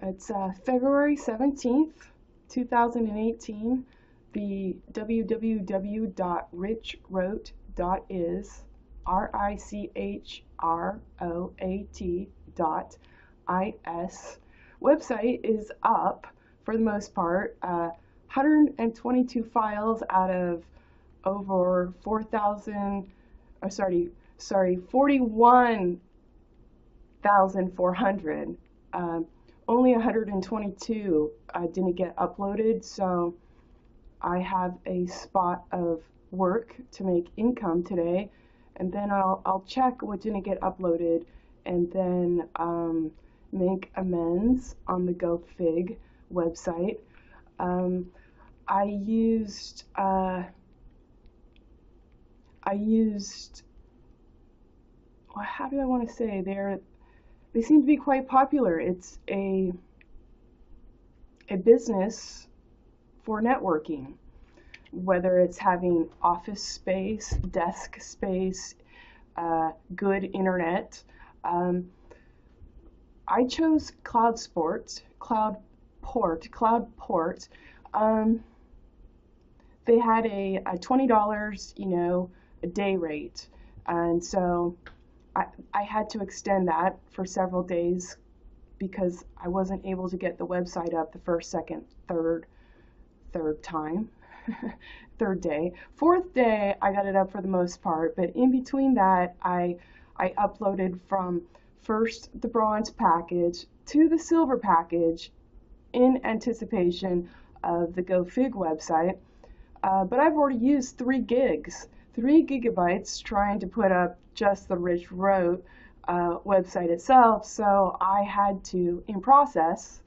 It's February 17th, 2018. The www.richroat.is, RICHROAT.is website is up for the most part. 122 files out of over 4,000, sorry, 41,400. Only 122 didn't get uploaded, so I have a spot of work to make income today, and then I'll check what didn't get uploaded, and then make amends on the GoFig website. I used well, how do I want to say, they seem to be quite popular. It's a business for networking, whether it's having office space, desk space, good internet. I chose Cloudport. They had a $20, a day rate, and so I had to extend that for several days because I wasn't able to get the website up the first, second, third time. Third day. Fourth day, I got it up for the most part, but in between that, I uploaded from first the bronze package to the silver package in anticipation of the GoFig website. But I've already used 3 gigabytes trying to put up just the Rich Roat website itself, so I had to, in process,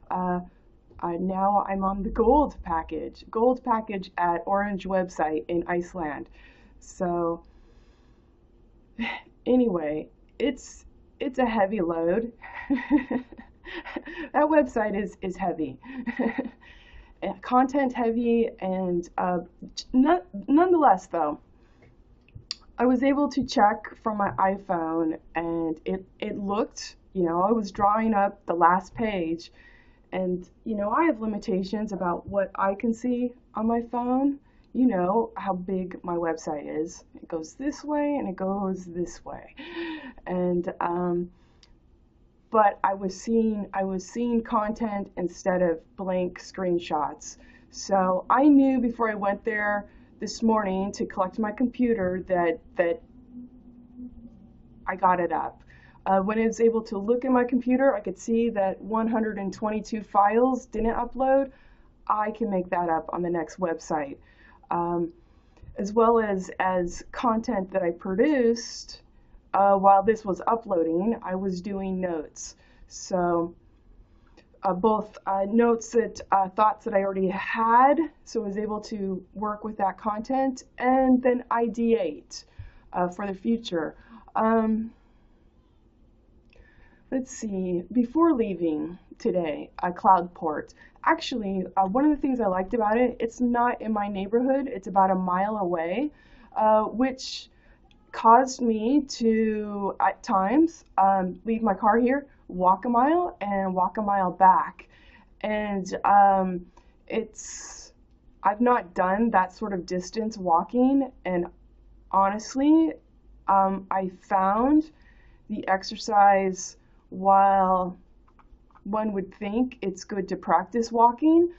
now I'm on the gold package at Orange website in Iceland. So anyway, it's a heavy load. That website is heavy. Content heavy, and nonetheless though, I was able to check from my iPhone, and it looked, I was drawing up the last page, and I have limitations about what I can see on my phone. You know how big my website is. It goes this way and it goes this way, and but I was seeing content instead of blank screenshots. So I knew before I went there this morning to collect my computer that I got it up. When I was able to look at my computer, I could see that 122 files didn't upload. I can make that up on the next website. As well as content that I produced while this was uploading, I was doing notes. So both notes that thoughts that I already had, so I was able to work with that content, and then ideate for the future. Let's see, before leaving today, Cloudport, actually, one of the things I liked about it, it's not in my neighborhood, it's about a mile away, which caused me to, at times, leave my car here, walk a mile, and walk a mile back. And I've not done that sort of distance walking, and honestly, I found the exercise, while one would think it's good to practice walking,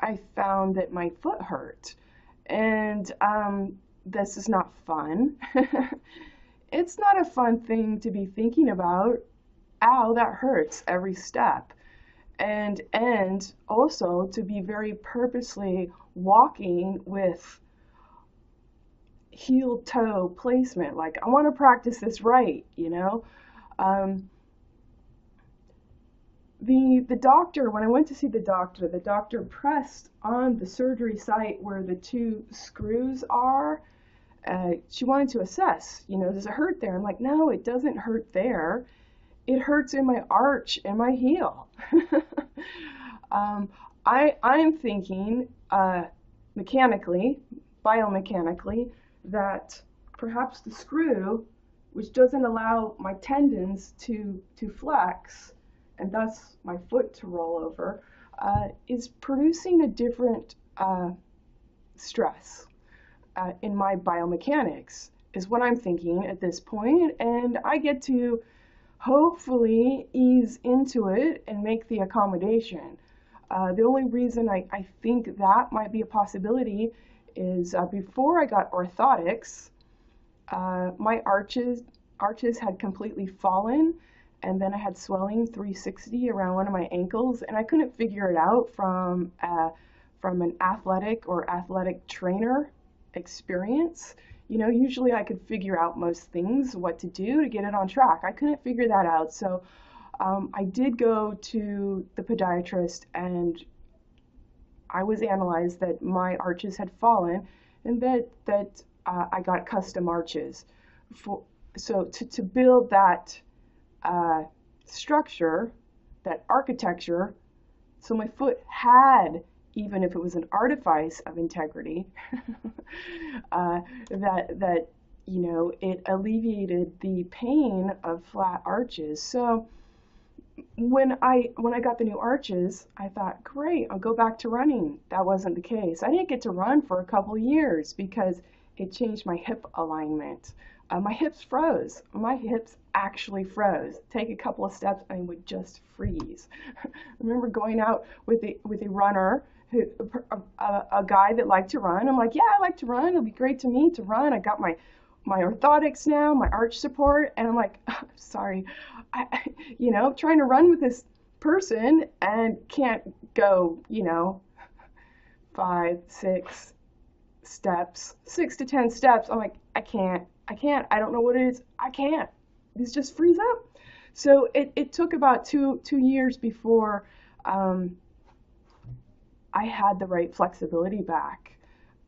I found that my foot hurt. And this is not fun. It's not a fun thing to be thinking about. Ow, that hurts every step. And also to be very purposely walking with heel toe placement. Like, I want to practice this right, The doctor, when I went to see the doctor pressed on the surgery site where the 2 screws are. She wanted to assess, does it hurt there? I'm like, no, it doesn't hurt there. It hurts in my arch and my heel. I'm thinking biomechanically, that perhaps the screw, which doesn't allow my tendons to flex and thus my foot to roll over, is producing a different stress in my biomechanics, is what I'm thinking at this point, and I get to hopefully ease into it and make the accommodation. The only reason I think that might be a possibility is before I got orthotics, my arches had completely fallen, and then I had swelling 360 around one of my ankles, and I couldn't figure it out from an athletic trainer experience. You know, usually I could figure out most things, what to do to get it on track. I couldn't figure that out, so I did go to the podiatrist, and I was analyzed that my arches had fallen, and that I got custom arches. So to build that structure, that architecture, so my foot had, even if it was an artifice of integrity, that you know, it alleviated the pain of flat arches. So when I got the new arches, I thought, great, I'll go back to running. That wasn't the case. I didn't get to run for a couple years because it changed my hip alignment. My hips froze. My hips actually froze. Take a couple of steps and I would just freeze. I remember going out with a runner, a guy that liked to run. I'm like, yeah, I like to run. It'll be great to me to run. I got my orthotics now, my arch support, and I'm like, sorry, you know, trying to run with this person and can't go, you know, 5, 6 steps, 6 to 10 steps. I'm like, I can't, I don't know what it is, I can't. These just freeze up. So it took about two years before I had the right flexibility back.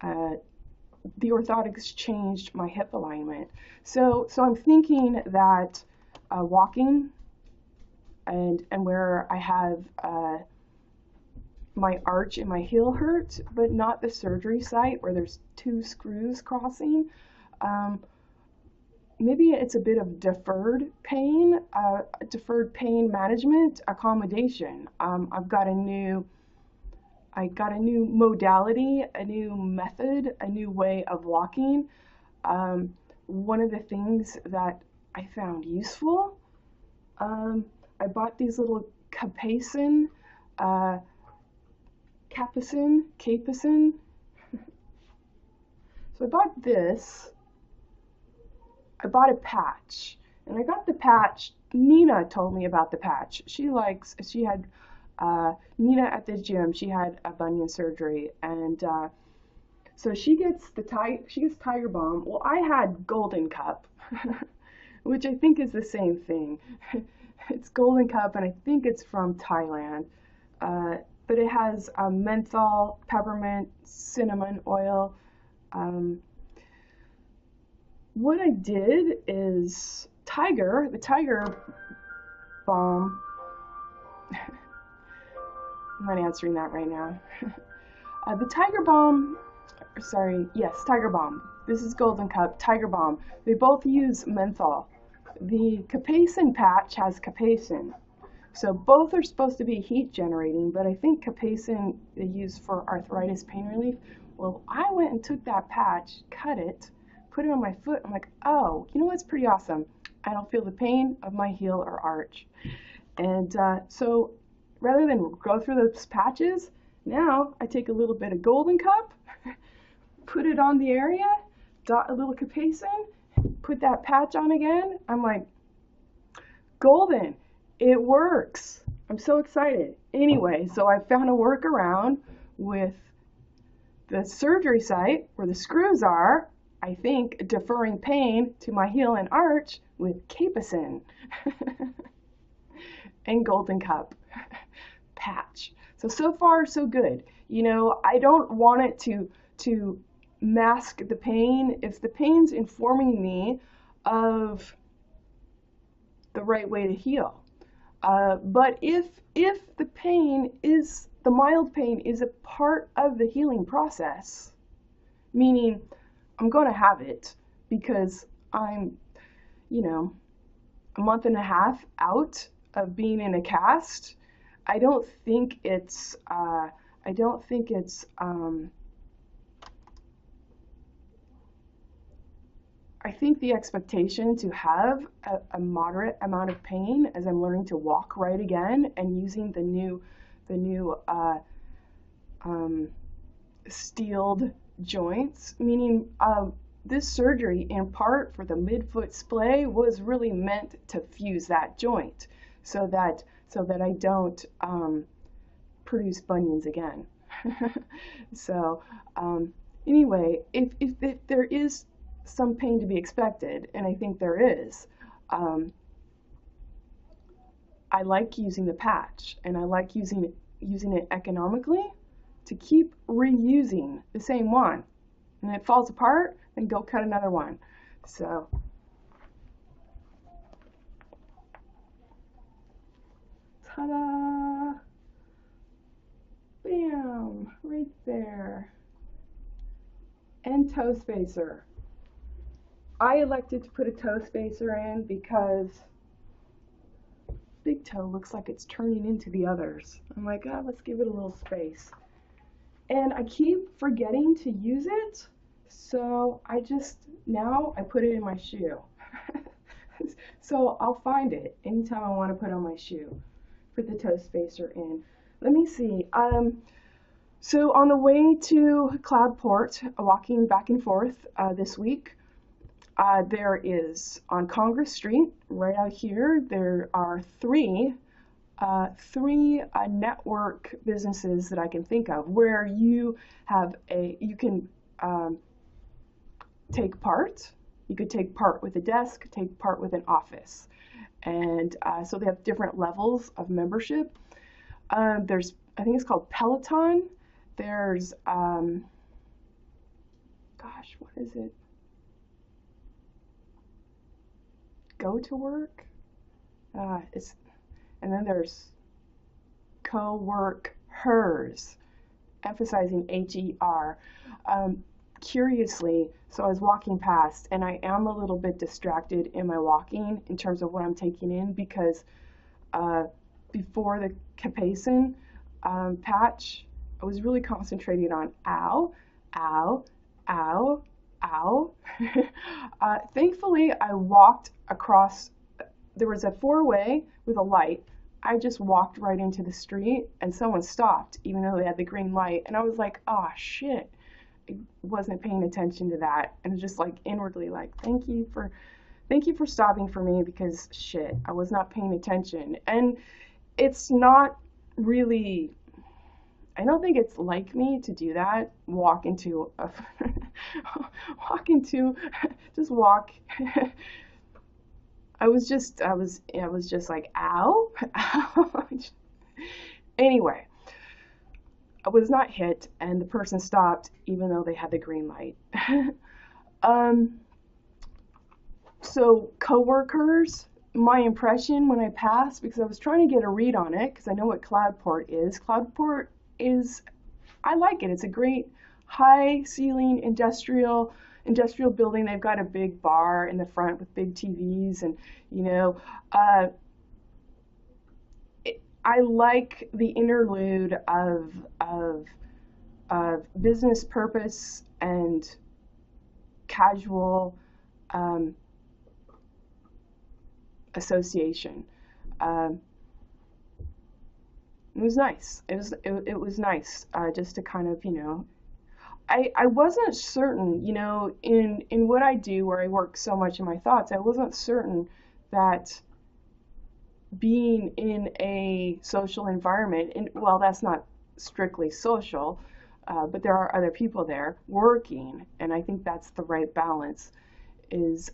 The orthotics changed my hip alignment. So I'm thinking that walking and where I have my arch in my heel hurt, but not the surgery site where there's 2 screws crossing. Maybe it's a bit of deferred pain management accommodation. I got a new modality, a new method, a new way of walking. One of the things that I found useful, I bought these little capucin. So I bought this. I bought a patch, and I got the patch. Nina told me about the patch. She had Nina at the gym. She had a bunion surgery, and so she gets Tiger Balm. Well, I had Golden Cup, which I think is the same thing. It's Golden Cup, and I think it's from Thailand. But it has menthol, peppermint, cinnamon oil. What I did is the Tiger Balm. I'm not answering that right now. The Tiger Balm, Tiger Balm. This is Golden Cup, Tiger Balm. They both use menthol. The capsaicin patch has capsaicin. So both are supposed to be heat generating, but I think capsaicin they use for arthritis pain relief. Well, I went and took that patch, cut it, put it on my foot. I'm like, oh, you know what's pretty awesome? I don't feel the pain of my heel or arch. And so rather than go through those patches, now I take a little bit of Golden Cup, put it on the area, dot a little capsaicin, put that patch on again. I'm like, golden, it works. I'm so excited. Anyway, so I found a workaround with the surgery site where the screws are, I think, deferring pain to my heel and arch with capsaicin and Golden Cup patch. So far, so good. You know, I don't want it to mask the pain. If the pain's informing me of the right way to heal. But if the pain is, the mild pain is a part of the healing process, meaning I'm going to have it because I'm, you know, a month and a half out of being in a cast. I don't think it's I don't think it's I think the expectation to have a moderate amount of pain as I'm learning to walk right again and using the new steeled joints, meaning this surgery in part for the midfoot splay was really meant to fuse that joint so that I don't produce bunions again. So anyway, if there is some pain to be expected, and I think there is, I like using the patch, and I like using it economically to keep reusing the same one. And it falls apart, then go cut another one. So ta-da! Bam! Right there. And toe spacer. I elected to put a toe spacer in because big toe looks like it's turning into the others. I'm like, oh, let's give it a little space. And I keep forgetting to use it, so now I put it in my shoe. So I'll find it anytime I want to put on my shoe. Put the toe spacer in. Let me see. So on the way to Cloudport, walking back and forth this week, there is on Congress Street, right out here, there are three network businesses that I can think of where you can take part. You could take part with a desk, take part with an office. And so they have different levels of membership. I think it's called Peloton. There's, gosh, what is it? Go to work? And then there's co-work hers, emphasizing H-E-R. Curiously, so I was walking past, and I am a little bit distracted in my walking in terms of what I'm taking in because before the capsaicin patch, I was really concentrating on ow, ow, ow, ow. Thankfully, I walked across, there was a four-way with a light. I just walked right into the street and someone stopped even though they had the green light. And I was like, oh shit, I wasn't paying attention to that. And just like inwardly like, thank you for stopping for me because shit, I was not paying attention. And it's not really, I don't think it's like me to do that. Just walk. I was just like, ow, ow. Anyway, I was not hit, and the person stopped even though they had the green light. So coworkers, my impression when I passed, because I was trying to get a read on it, because I know what Cloudport is. Cloudport is, I like it. It's a great high ceiling industrial building. They've got a big bar in the front with big TVs, and I like the interlude of business purpose and casual association. It was nice. It was nice just to kind of, I wasn't certain, in what I do where I work so much in my thoughts, I wasn't certain that being in a social environment, and well, that's not strictly social, but there are other people there working, and I think that's the right balance, is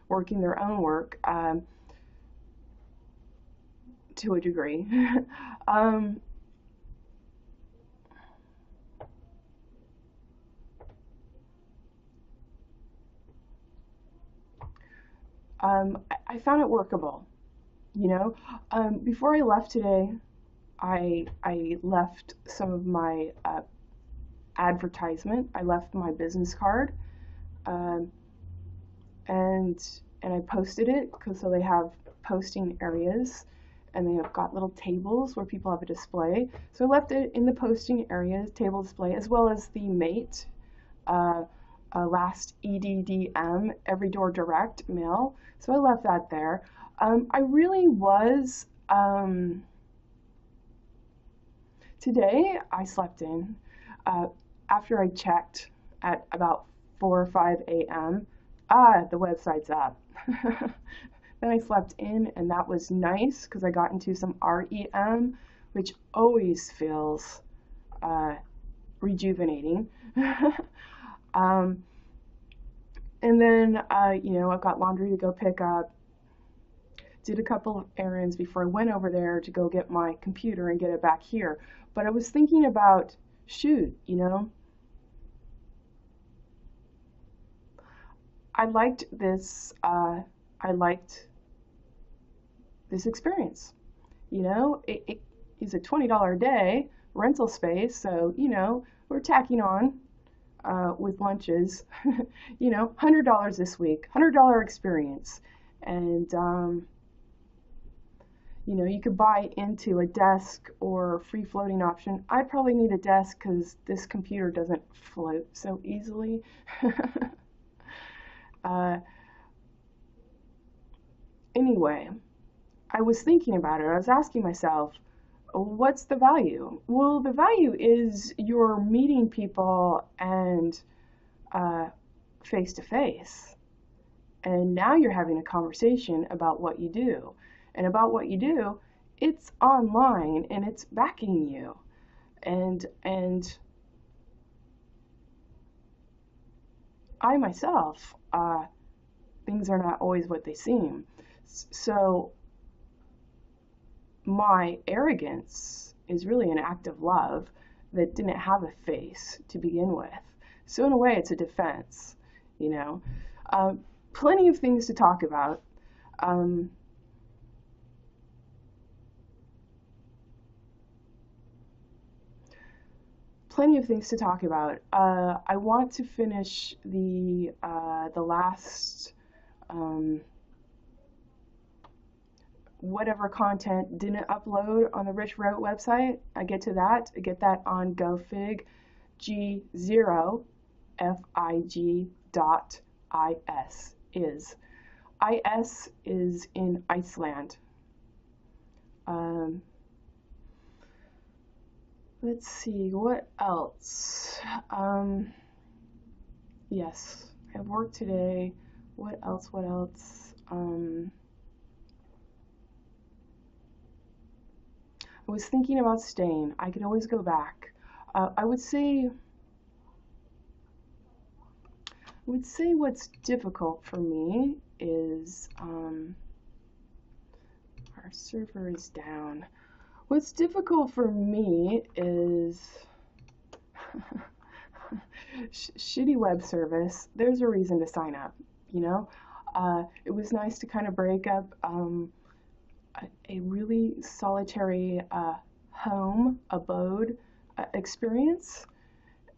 working their own work to a degree. I found it workable, Before I left today, I left some of my advertisement. I left my business card, and I posted it because so they have posting areas, and they have got little tables where people have a display. So I left it in the posting area, table display, as well as the mate, last EDDM, Every Door Direct mail. So I left that there. I really was, today I slept in. After I checked at about 4 or 5 a.m., the website's up. Then I slept in, and that was nice because I got into some REM, which always feels rejuvenating. And then, I've got laundry to go pick up. Did a couple of errands before I went over there to go get my computer and get it back here. But I was thinking about, shoot, I liked this experience. It is a $20 a day rental space, so we're tacking on with lunches, $100 this week, $100 experience, and you could buy into a desk or free floating option. I probably need a desk because this computer doesn't float so easily. Anyway, I was thinking about it. I was asking myself, what's the value? Well, the value is you're meeting people and face to face. And now you're having a conversation about what you do. And about what you do, it's online and it's backing you. And I myself, things are not always what they seem. So my arrogance is really an act of love that didn't have a face to begin with. So in a way, it's a defense, Plenty of things to talk about. Plenty of things to talk about. I want to finish the last whatever content didn't upload on the Rich Wrote website. I get to that. I get that on GoFig, G0 FIG.is. IS is in Iceland. Let's see, what else? Yes, I have work today. What else? I was thinking about staying. I could always go back. I would say what's difficult for me is our server is down. What's difficult for me is shitty web service. There's a reason to sign up, It was nice to kind of break up a really solitary home abode experience,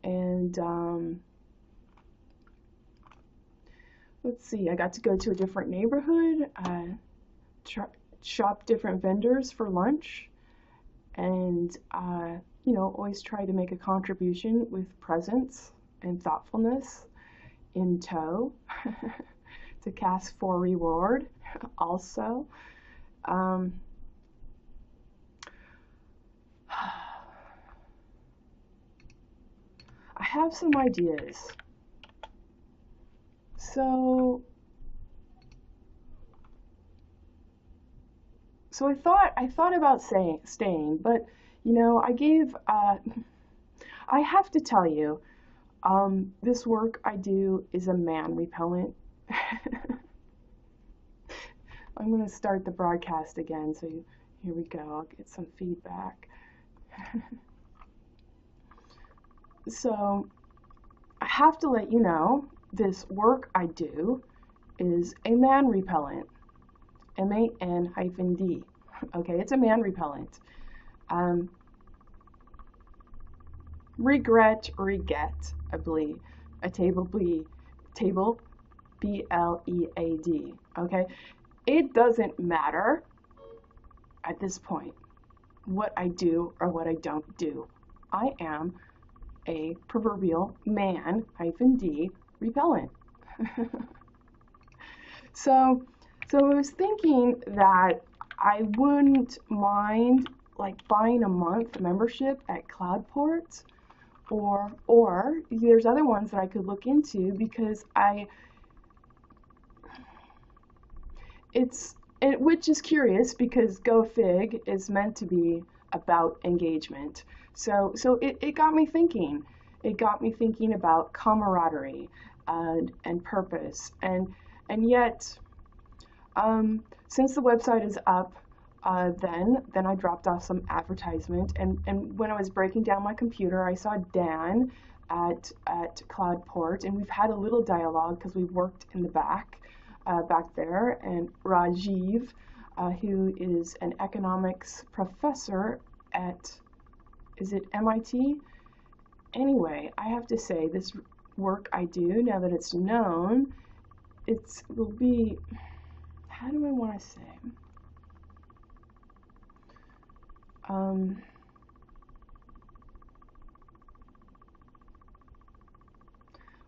and let's see, I got to go to a different neighborhood, shop different vendors for lunch, and always try to make a contribution with presence and thoughtfulness in tow to cast for reward also. I have some ideas. So I thought about staying, but I have to tell you, this work I do is a man repellent. I'm going to start the broadcast again, so here we go. I'll get some feedback. So I have to let you know, this work I do is a man repellent. MAN-D. Okay, it's a man repellent. Regret, I believe. A table, BLEAD. Okay, it doesn't matter. at this point what I do or what I don't do. I am a proverbial man-d repellent. So I was thinking that I wouldn't mind like buying a month membership at Cloudport, or there's other ones that I could look into, because which is curious because GoFig is meant to be about engagement. So it got me thinking. It got me thinking about camaraderie and purpose, and yet since the website is up, then I dropped off some advertisement, and when I was breaking down my computer, I saw Dan at Cloudport, and we've had a little dialogue because we worked in the back there, and Rajiv, who is an economics professor at, is it MIT? Anyway, I have to say, this work I do, now that it's known, will be, how do I want to say?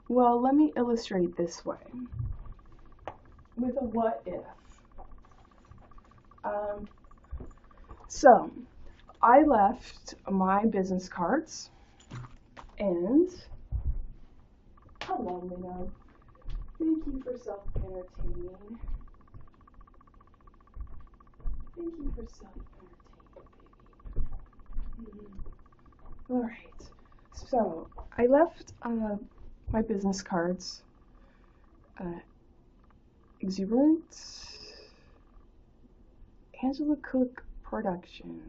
Well, let me illustrate this way with a what if. So I left my business cards, and hello, Minnow. Thank you for self-entertaining. Thank you for self-entertaining, baby. All right. So I left my business cards. Exuberant, Angela Cook Production,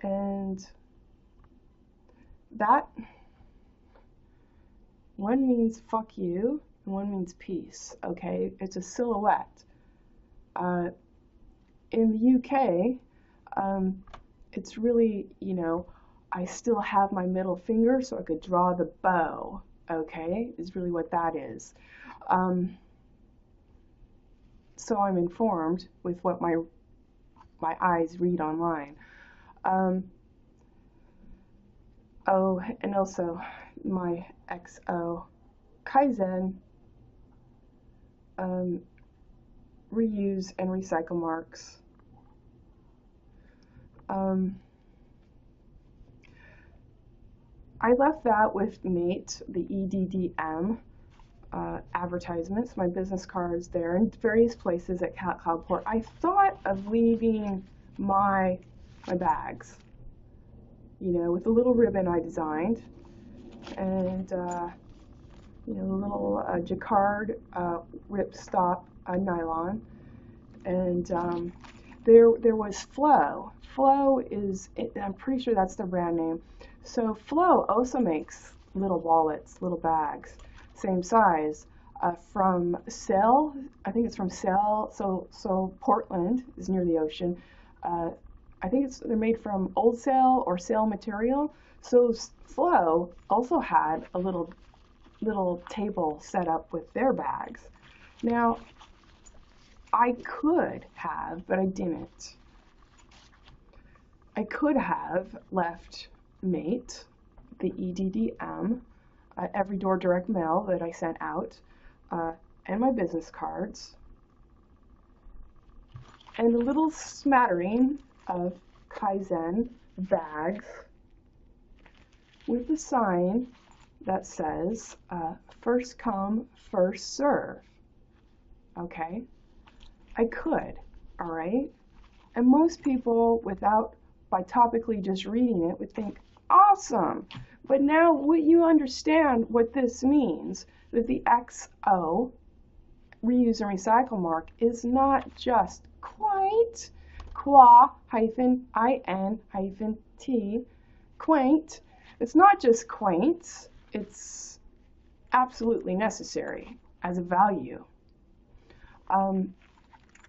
and that one means fuck you and one means peace. Okay, it's a silhouette. In the UK, it's really, I still have my middle finger so I could draw the bow. Okay, is really what that is. So I'm informed with what my eyes read online. Oh, and also my XO Kaizen, reuse and recycle marks. I left that with Mate, the EDDM advertisements, my business cards there in various places at Cloudport. I thought of leaving my bags, with a little ribbon I designed, and a little jacquard ripstop nylon, and there was Flow. Flow is, I'm pretty sure that's the brand name. So Flow also makes little wallets, little bags, same size, from Sail. I think it's from Sail. So Portland is near the ocean. I think they're made from old sail or sail material. So Flow also had a little table set up with their bags. Now, I could have, but I didn't. I could have left Mate, the EDDM, every door direct mail that I sent out, and my business cards, and a little smattering of Kaizen bags with a sign that says, first come, first serve. Okay? I could, all right? And most people, by topically just reading it, would think, awesome! But now what you understand what this means, that the XO, reuse and recycle mark, is not just quaint, qua-in-t, quaint. It's not just quaint, it's absolutely necessary as a value.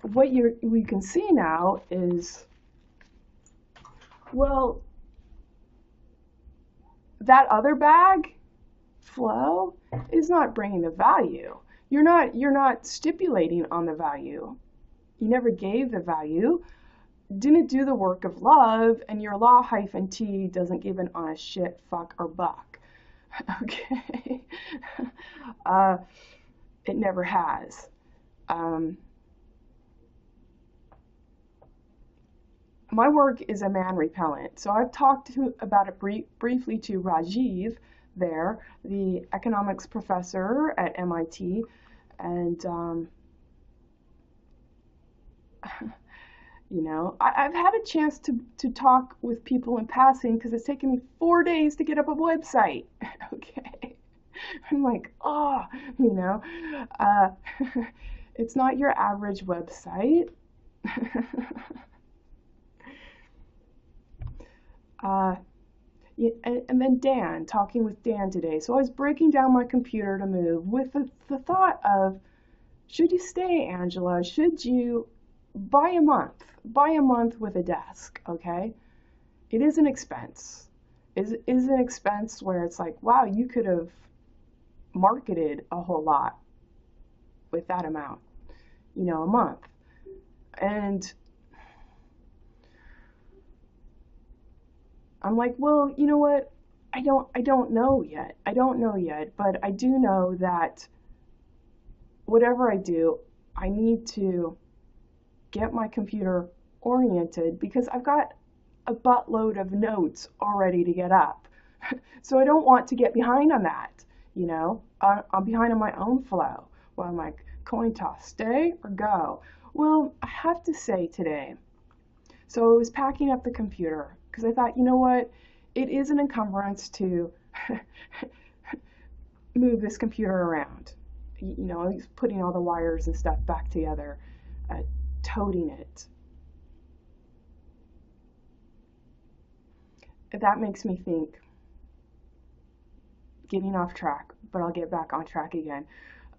What we can see now is, well, that other bag, Flow, is not bringing the value. You're not stipulating on the value. You never gave the value. didn't do the work of love, and your law-t doesn't give an honest shit, fuck, or buck. Okay? uh, it never has. My work is a man repellent. So I've talked about it briefly to Rajiv there, the economics professor at MIT, and you know, I've had a chance to talk with people in passing because it's taken me 4 days to get up a website. Okay. I'm like, oh, you know, uh, it's not your average website. uh, and then Dan, talking with Dan today. So I was breaking down my computer to move with the thought of, should you stay, Angela? Should you buy a month? Buy a month with a desk, okay? It is an expense. Is an expense where it's like, wow, you could have marketed a whole lot with that amount, you know, a month. And I'm like, well, you know what? I don't know yet. I don't know yet, but I do know that whatever I do, I need to get my computer oriented because I've got a buttload of notes already to get up. So I don't want to get behind on that, you know? I'm behind on my own flow. Well, I'm like, coin toss, stay or go? Well, I have to say today. So I was packing up the computer because I thought, you know what? It is an encumbrance to move this computer around. You know, putting all the wires and stuff back together, toting it. That makes me think, getting off track, but I'll get back on track again.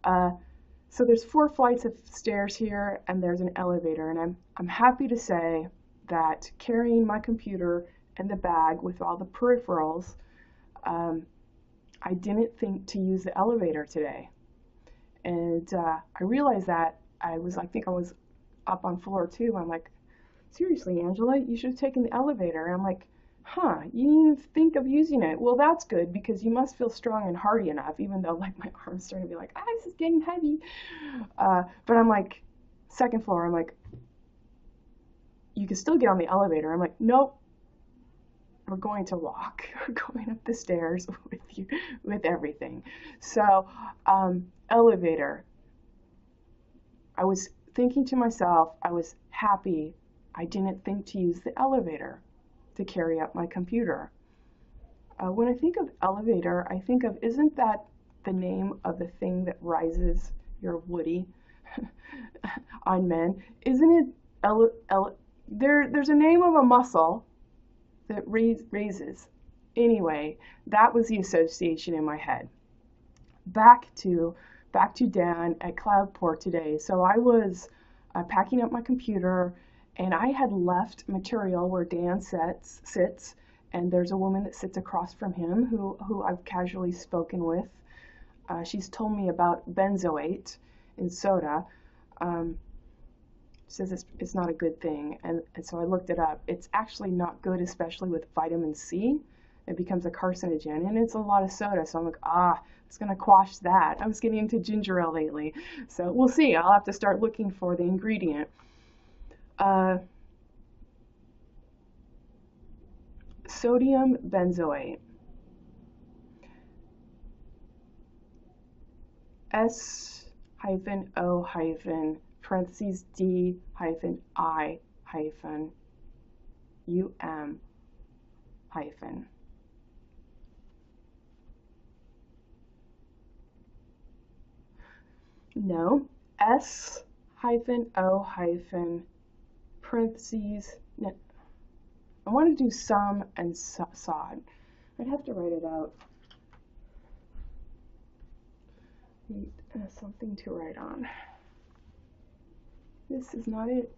So there's 4 flights of stairs here, and there's an elevator, and I'm happy to say that carrying my computer and the bag with all the peripherals, I didn't think to use the elevator today. And I realized that I think I was up on floor 2. I'm like, seriously, Angela, you should have taken the elevator. And I'm like, huh, you didn't even think of using it. Well, that's good because you must feel strong and hardy enough, even though like my arms starting to be like, this is getting heavy. But I'm like, 2nd floor, I'm like, you can still get on the elevator. I'm like, nope, we're going to walk. We're going up the stairs with you, with everything. So, elevator. I was thinking to myself, I was happy I didn't think to use the elevator to carry up my computer. When I think of elevator, I think of, isn't that the name of the thing that rises your woody on men? Isn't it, there's a name of a muscle that raises. Anyway, that was the association in my head. Back to Dan at Cloudport today. So I was packing up my computer, and I had left material where Dan sits, and there's a woman that sits across from him who I've casually spoken with. She's told me about benzoate in soda. Says it's not a good thing, and so I looked it up. It's actually not good, especially with vitamin C. It becomes a carcinogen, and it's a lot of soda. So I'm like, it's gonna quash that. I was getting into ginger ale lately, so we'll see. I'll have to start looking for the ingredient. Sodium benzoate. S-O-I-D-I-U-M. No, S-O- parentheses. No, I want to do some and sod. I'd have to write it out. Need something to write on. This is not it.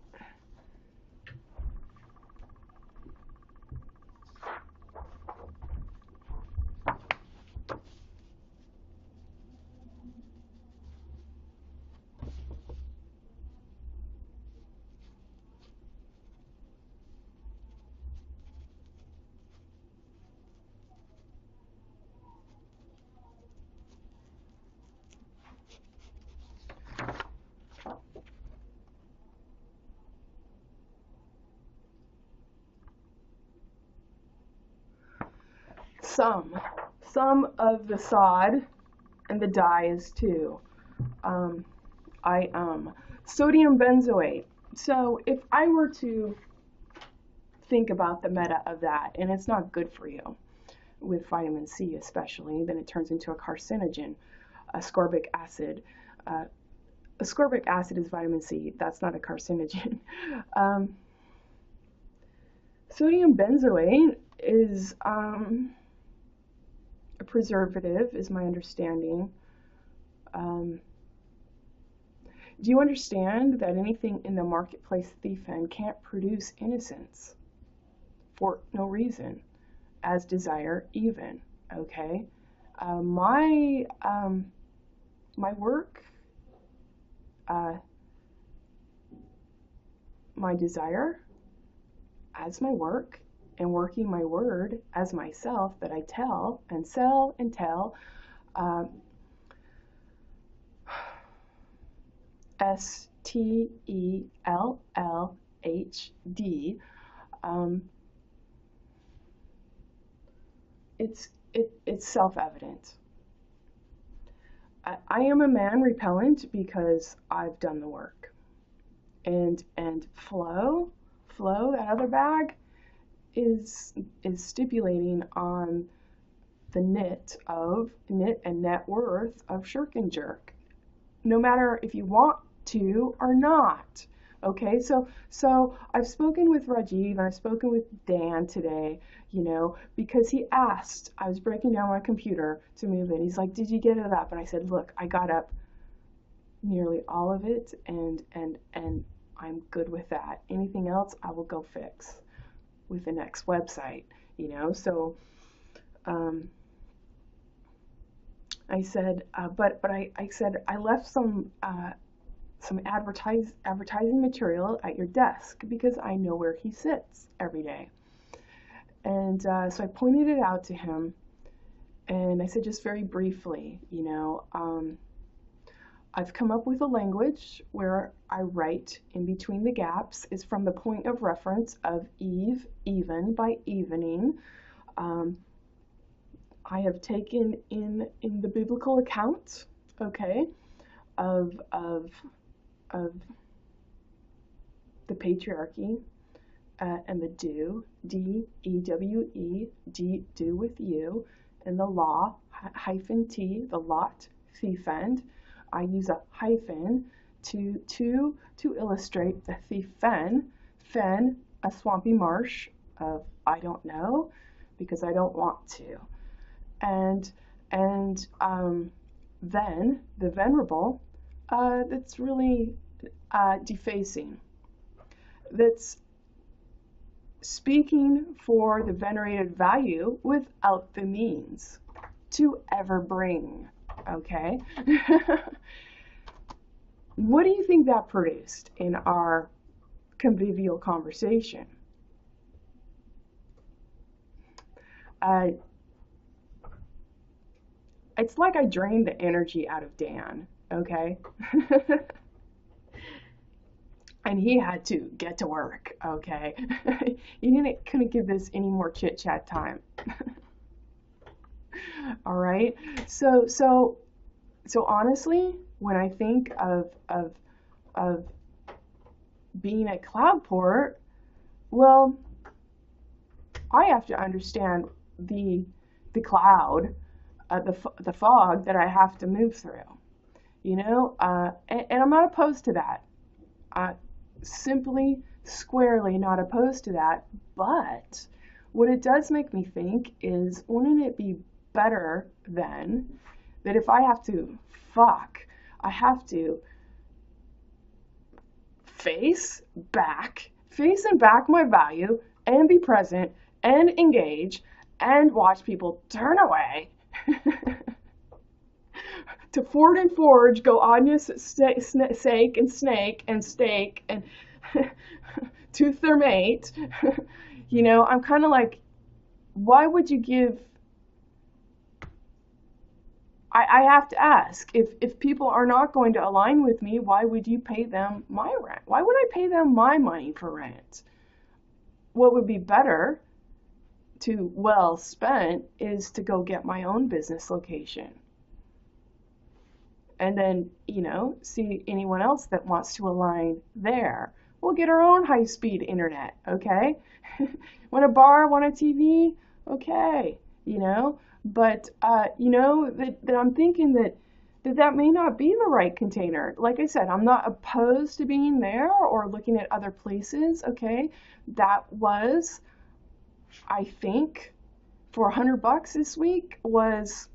some of the sod and the dyes too. Sodium benzoate. So if I were to think about the meta of that, and it's not good for you with vitamin C especially, then it turns into a carcinogen, ascorbic acid. Ascorbic acid is vitamin C. That's not a carcinogen. Sodium benzoate is a preservative, is my understanding. Do you understand that anything in the marketplace hie-ven can't produce innocence for no reason, as desire even? Okay, my work, my desire as my work, and working my word as myself that I tell and sell and tell. STELLHD. It's self-evident. I am a man repellent because I've done the work. And flow, that other bag, is stipulating on the nit and net worth of Shirk and Jerk, no matter if you want to or not. Okay, so I've spoken with Rajiv and I've spoken with Dan today, because he asked. I was breaking down my computer to move it. He's like, "Did you get it up?" And I said, "Look, I got up nearly all of it, and I'm good with that. Anything else, I will go fix with the next website." So I said, but I said I left some advertising material at your desk because I know where he sits every day. And so I pointed it out to him, and I said, just very briefly, I've come up with a language where I write in between the gaps is from the point of reference of Eve, even, by evening. I have taken in the biblical account, okay, of the patriarchy and the do, D-E-W-E, do with you, and the law, -t, the lot, hie-ven-d. I use a hyphen to illustrate the hie-ven, fen, a swampy marsh of I don't know, because I don't want to. And then the venerable, that's really defacing. That's speaking for the venerated value without the means to ever bring. Okay? What do you think that produced in our convivial conversation? It's like I drained the energy out of Dan, okay? And he had to get to work, okay? He couldn't give this any more chit-chat time. All right? So honestly, when I think of being at Cloudport, well, I have to understand the cloud, the fog that I have to move through, and I'm not opposed to that. Simply, squarely not opposed to that. But what it does make me think is, wouldn't it be better then that if I have to I have to face and back my value and be present and engage and watch people turn away to Ford and Forge, go Anya's sake and snake and steak and tooth their mate. I'm kind of like, why would you give? I have to ask, if people are not going to align with me, why would you pay them my rent? Why would I pay them my money for rent? What would be better to well spent is to go get my own business location. And then, see anyone else that wants to align there. We'll get our own high-speed internet, okay? Want a bar, want a TV? Okay, But, that I'm thinking that may not be the right container. Like I said, I'm not opposed to being there or looking at other places, okay? That was, I think, for $100 this week was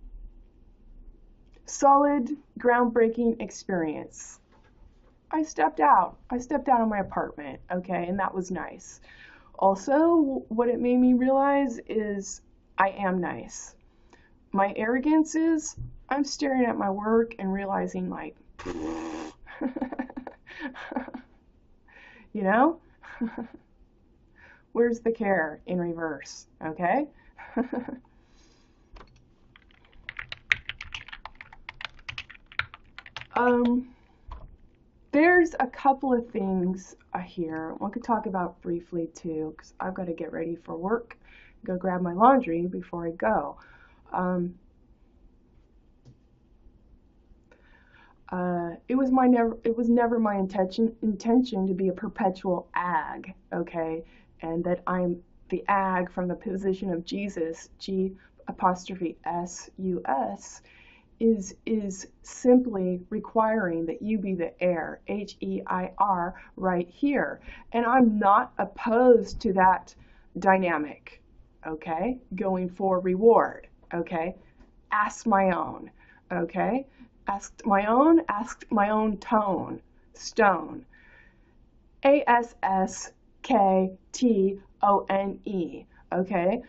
solid, groundbreaking experience. I stepped out of my apartment, okay, and that was nice. Also, what it made me realize is I am nice. My arrogance is I'm staring at my work and realizing, like, where's the care in reverse, okay? There's a couple of things here I could talk about briefly too, because I've got to get ready for work, go grab my laundry before I go. It was never my intention to be a perpetual ag, okay, and that I'm the ag from the position of Jesus, G''S', is simply requiring that you be the heir, H-E-I-R, right here. And I'm not opposed to that dynamic, okay? Going for reward, okay? Ask my own, okay? Asked my own stone. A-S-S-K-T-O-N-E, okay?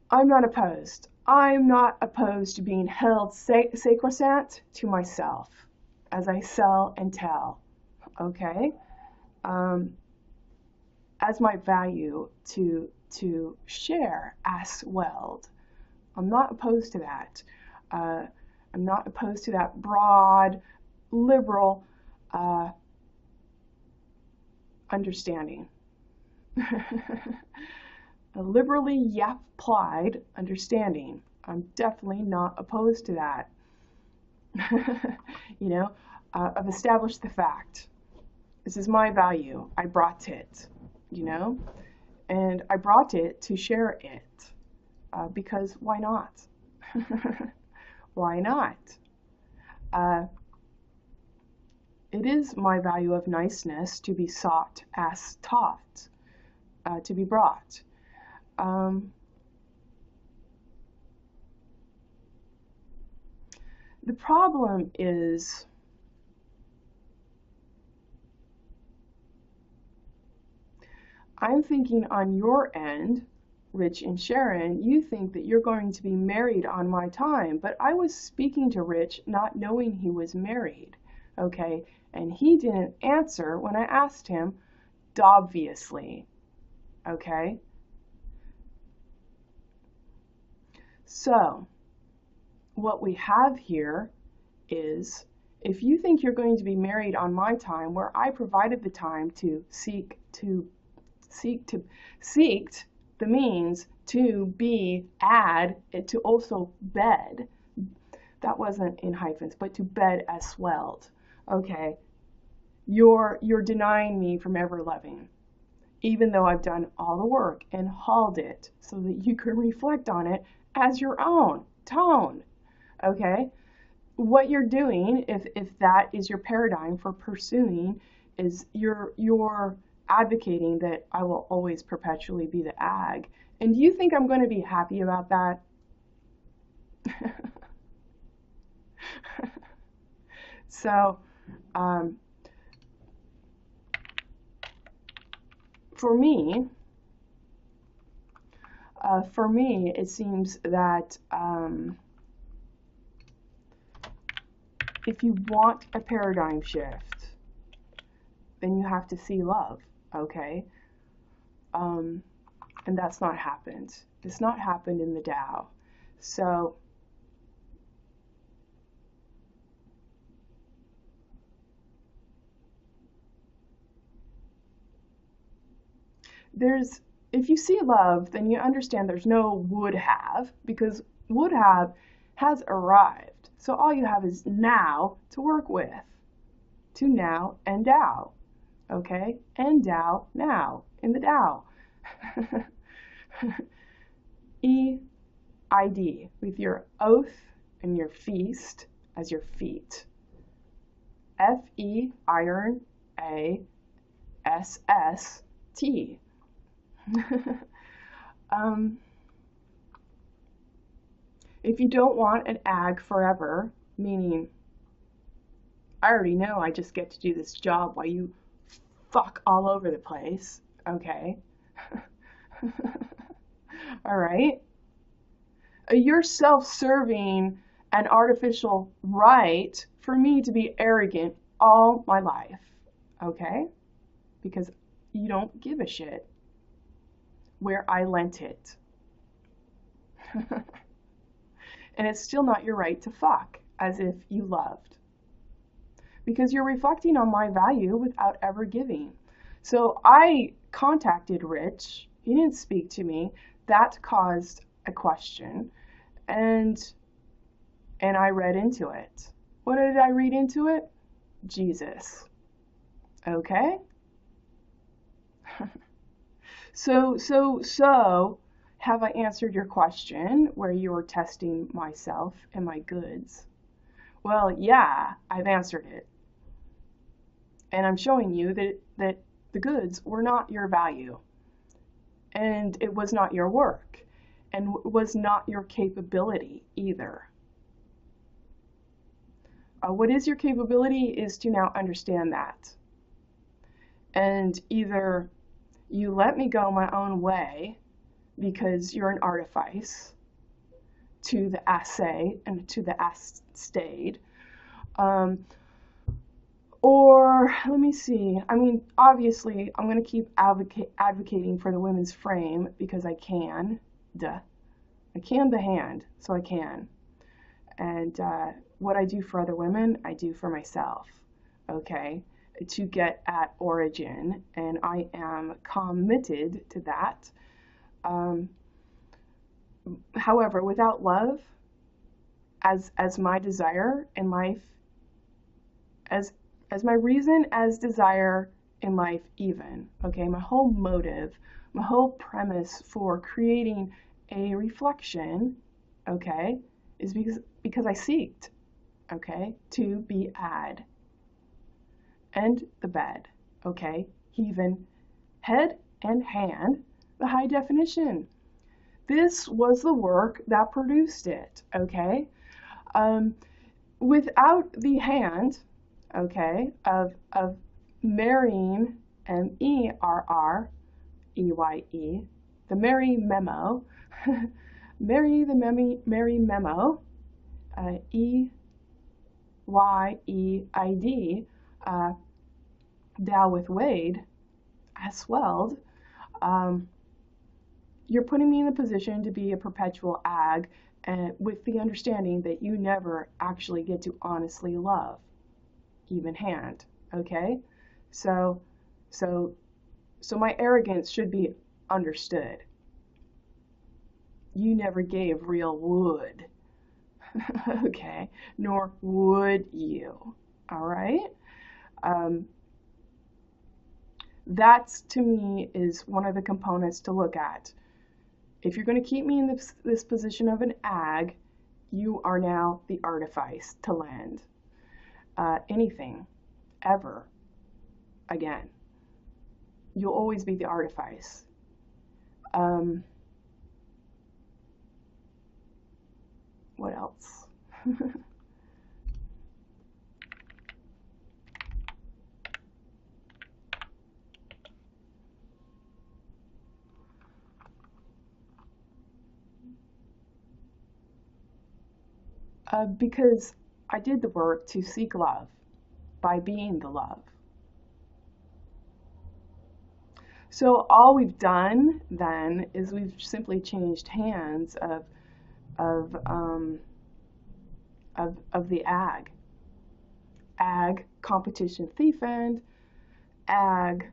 I'm not opposed. I'm not opposed to being held sacrosanct to myself as I sell and tell, okay? As my value to share as well. I'm not opposed to that. I'm not opposed to that broad, liberal understanding. A liberally applied understanding. I'm definitely not opposed to that. I've established the fact. This is my value. I brought it, and I brought it to share it. Because why not? Why not? It is my value of niceness to be sought as taught, to be brought. The problem is I'm thinking on your end, Rich and Sharon, you think that you're going to be married on my time, but I was speaking to Rich not knowing he was married, okay? And he didn't answer when I asked him, obviously, okay? So, what we have here is, if you think you're going to be married on my time, where I provided the time to seek the means to add it to also bed. That wasn't in hyphens, but to bed as well. Okay, you're denying me from ever loving, even though I've done all the work and hauled it so that you can reflect on it as your own tone. Okay, what you're doing, if that is your paradigm for pursuing, is you're advocating that I will always perpetually be the ag. And do you think I'm going to be happy about that? So, for me, it seems that if you want a paradigm shift, then you have to see love, okay? And that's not happened. It's not happened in the Tao. So, if you see love, then you understand there's no would have, because would have has arrived. So all you have is now to work with. To now endow. Okay? Endow now in the Tao. E-I-D, with your oath and your feast as your feet. F-E iron A-S-S-T. If you don't want an ag forever, meaning I already know I just get to do this job while you fuck all over the place, okay? All right? You're self-serving an artificial right for me to be arrogant all my life, okay? Because you don't give a shit where I lent it. And it's still not your right to fuck as if you loved. Because you're reflecting on my value without ever giving. So I contacted Rich. He didn't speak to me. That caused a question. And I read into it. What did I read into it? Jesus. Okay? So, have I answered your question where you were testing myself and my goods? Well, yeah, I've answered it. And I'm showing you that the goods were not your value. And it was not your work. And was not your capability either. What is your capability is to now understand that. And either you let me go my own way because you're an artifice to the assay and to the stayed. Or, let me see, I mean, obviously, I'm going to keep advocating for the women's frame because I can. Duh. I can the hand, so I can. And what I do for other women, I do for myself, okay, to get at origin, and I am committed to that. However, without love as my desire in life, as my reason as desire in life even, okay, my whole motive, my whole premise for creating a reflection, okay, is because I seeked, okay, to be ad. And the bed, okay, hie-ven head and hand, the high definition. This was the work that produced it, okay? Without the hand, okay, of marrying, M-E-R-R-E-Y-E, the Mary memo, marry the Mary memo, E-Y-E-I-D, Dow with Wade, as well. You're putting me in a position to be a perpetual ag, and with the understanding that you never actually get to honestly love, even hand, okay? So my arrogance should be understood. You never gave real wood, okay? Nor would you, all right? That, to me, is one of the components to look at. If you're going to keep me in this position of an ag, you are now the artifice to lend anything, ever, again. You'll always be the artifice. What else? Because I did the work to seek love by being the love. So all we've done then is we've simply changed hands of the ag. Ag, competition thief end, ag,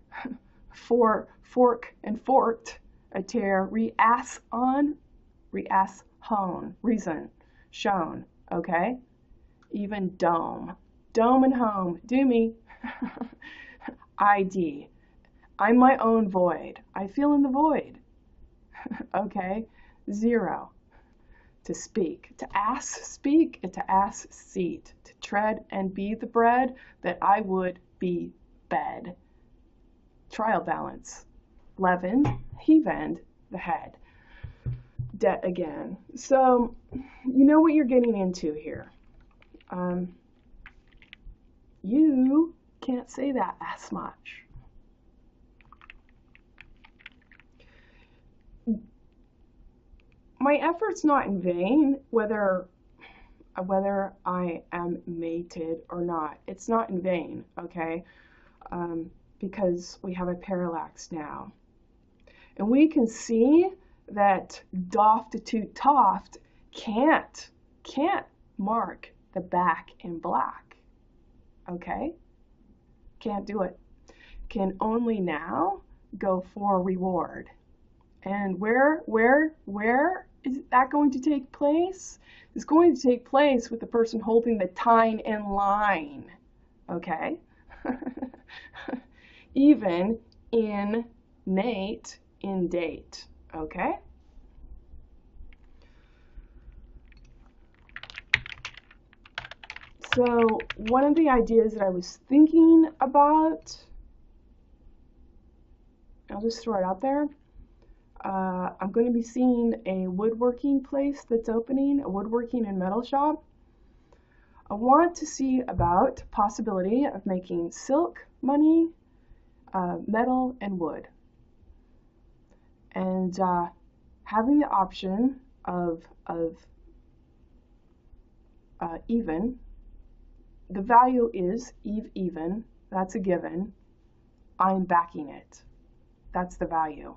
fork and forked, a tear, re-ass on, re-ass hone, reason, shown, okay? Even dome and home, do me. ID, I'm my own void, I feel in the void, okay? 0, to speak, to ass speak, and to ass seat, to tread and be the bread that I would be bed. Trial balance. Leavened, hie-ven-d, the head. Debt again. So, you know what you're getting into here. You can't say that as much. My effort's not in vain, whether I am mated or not. It's not in vain, okay? Because we have a parallax now. And we can see that doft to toft can't mark the back in black, okay? Can't do it. Can only now go for reward. And where is that going to take place? It's going to take place with the person holding the tine in line, okay? Even in Nate, in date, okay? So one of the ideas that I was thinking about, I'll just throw it out there. I'm going to be seeing a woodworking place that's opening, a woodworking and metal shop. I want to see about possibility of making silk money, metal, and wood. And having the option of even. The value is even. That's a given. I'm backing it. That's the value.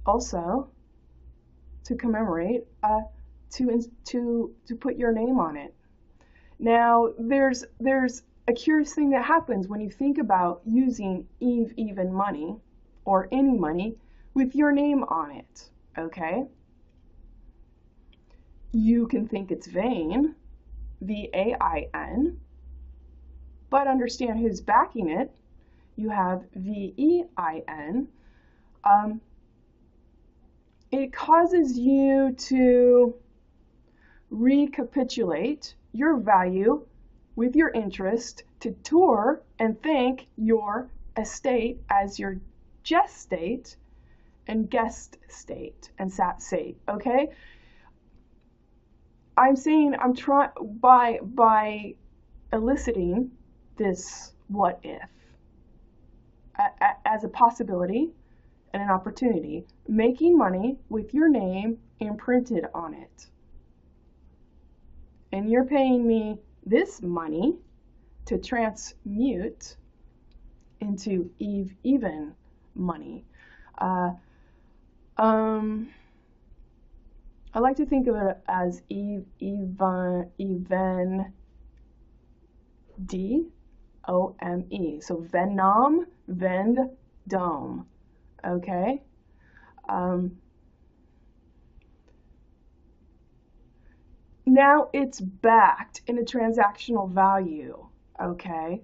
Also, to commemorate, to put your name on it. Now, there's a curious thing that happens when you think about using even money or any money with your name on it, okay? You can think it's vain, V-A-I-N, but understand who's backing it. You have V-E-I-N. It causes you to recapitulate your value with your interest, to tour and thank your estate as your gestate and guest state and sat state, okay? I'm saying I'm trying by eliciting this what if as a possibility and an opportunity, making money with your name imprinted on it. And you're paying me this money to transmute into even money. I like to think of it as hie-ven-d, O-M-E. So venom, vend, dome. Okay? Now it's backed in a transactional value. Okay?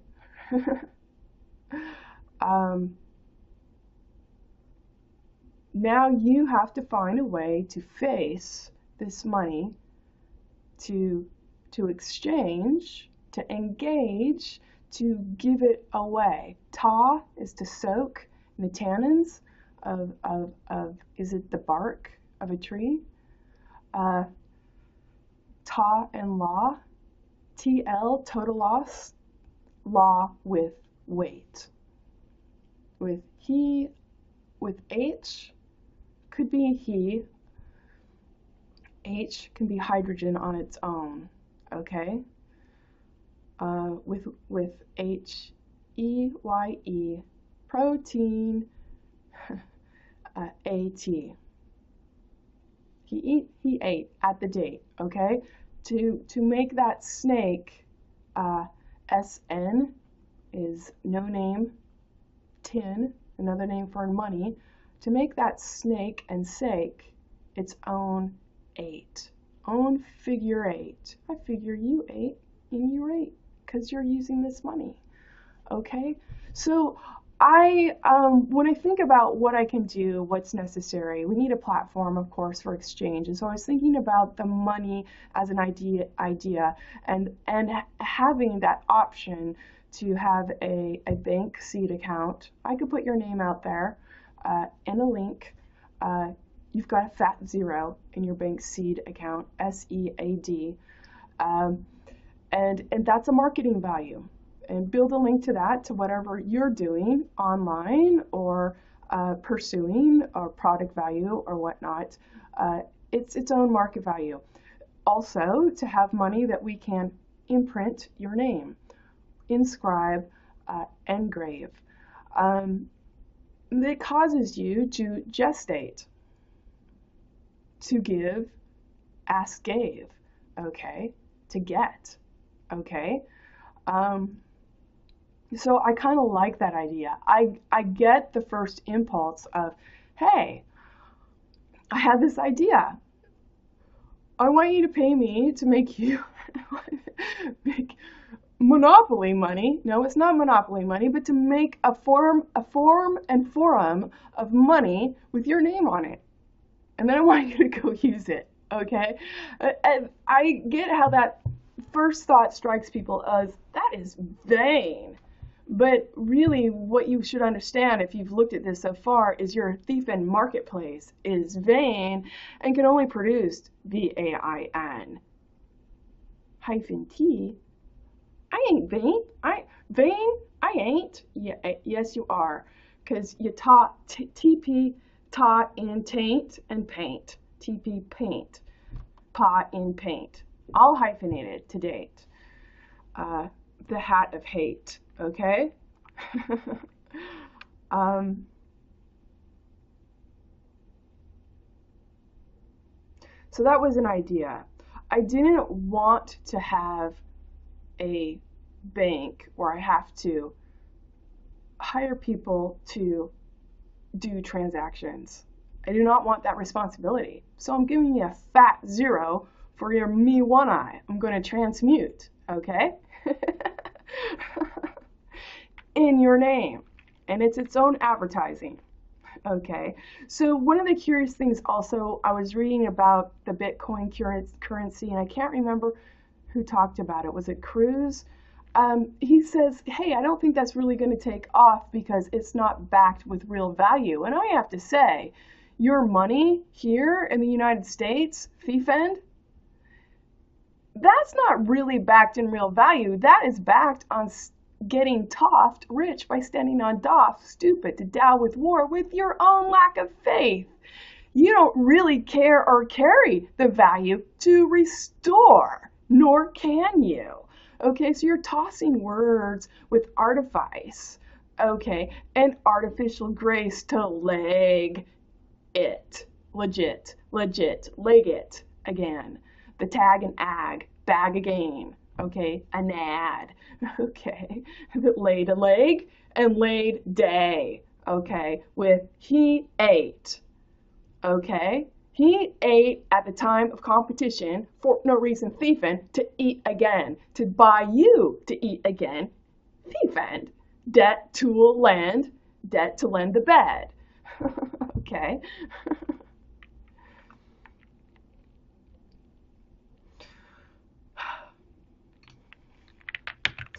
Now you have to find a way to face this money, to exchange, to engage, to give it away. Ta is to soak in the tannins of is it the bark of a tree? Ta and law, TL, total loss, law with weight. With he, with H, could be he. H can be hydrogen on its own, okay? With H-E-Y-E, protein, A-T. He ate at the date, okay? To make that snake, S-N is no name 10, another name for money, to make that snake and sake its own 8, own figure 8. I figure you 8 and you're 8 because you're using this money. Okay, so when I think about what I can do, what's necessary, we need a platform, of course, for exchange. And so I was thinking about the money as an idea and having that option to have a bank seed account. I could put your name out there in a link. You've got a fat 0 in your bank seed account, SEAD, and that's a marketing value. And build a link to that, to whatever you're doing online or pursuing, or product value or whatnot. It's its own market value. Also, to have money that we can imprint your name, inscribe, engrave. That causes you to gestate, to give, ask, gave, okay, to get, okay. So I kind of like that idea. I get the first impulse of, hey, I had this idea. I want you to pay me to make you make monopoly money. No, it's not monopoly money, but to make a form and forum of money with your name on it. And then I want you to go use it, okay? And I get how that first thought strikes people as, that is vain. But really, what you should understand, if you've looked at this so far, is your hie-ven marketplace is vain and can only produce V-A-I-N. -T. I ain't vain. I ain't. Yeah, yes, you are. Because you taught TP taught in taint and paint. TP paint. Pot in paint. All hyphenated to date. The hat of hate. Okay? So that was an idea. I didn't want to have a bank where I have to hire people to do transactions. I do not want that responsibility. So I'm giving you a fat 0 for your me one eye. I'm going to transmute, okay? In your name, and it's its own advertising. Okay, so one of the curious things also, I was reading about the Bitcoin currency, and I can't remember who talked about it. Was it Cruz? He says, hey, I don't think that's really going to take off because it's not backed with real value. And I have to say, your money here in the United States, hie-ven-d, that's not really backed in real value. That is backed on getting toffed rich by standing on doff, stupid, to dow with war with your own lack of faith. You don't really care or carry the value to restore, nor can you. Okay, so you're tossing words with artifice, okay, and artificial grace to leg it. Legit, leg it again. The tag and ag, bag again. Okay, an ad, okay, that laid a leg and laid day, okay, with he ate, okay, he ate at the time of competition for no reason, hie-ven-d, to eat again, to buy you to eat again, hie-ven-d, debt, tool, land, debt to lend the bed, okay.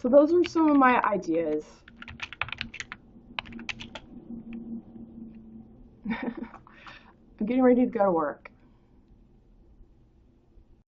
So those were some of my ideas. I'm getting ready to go to work.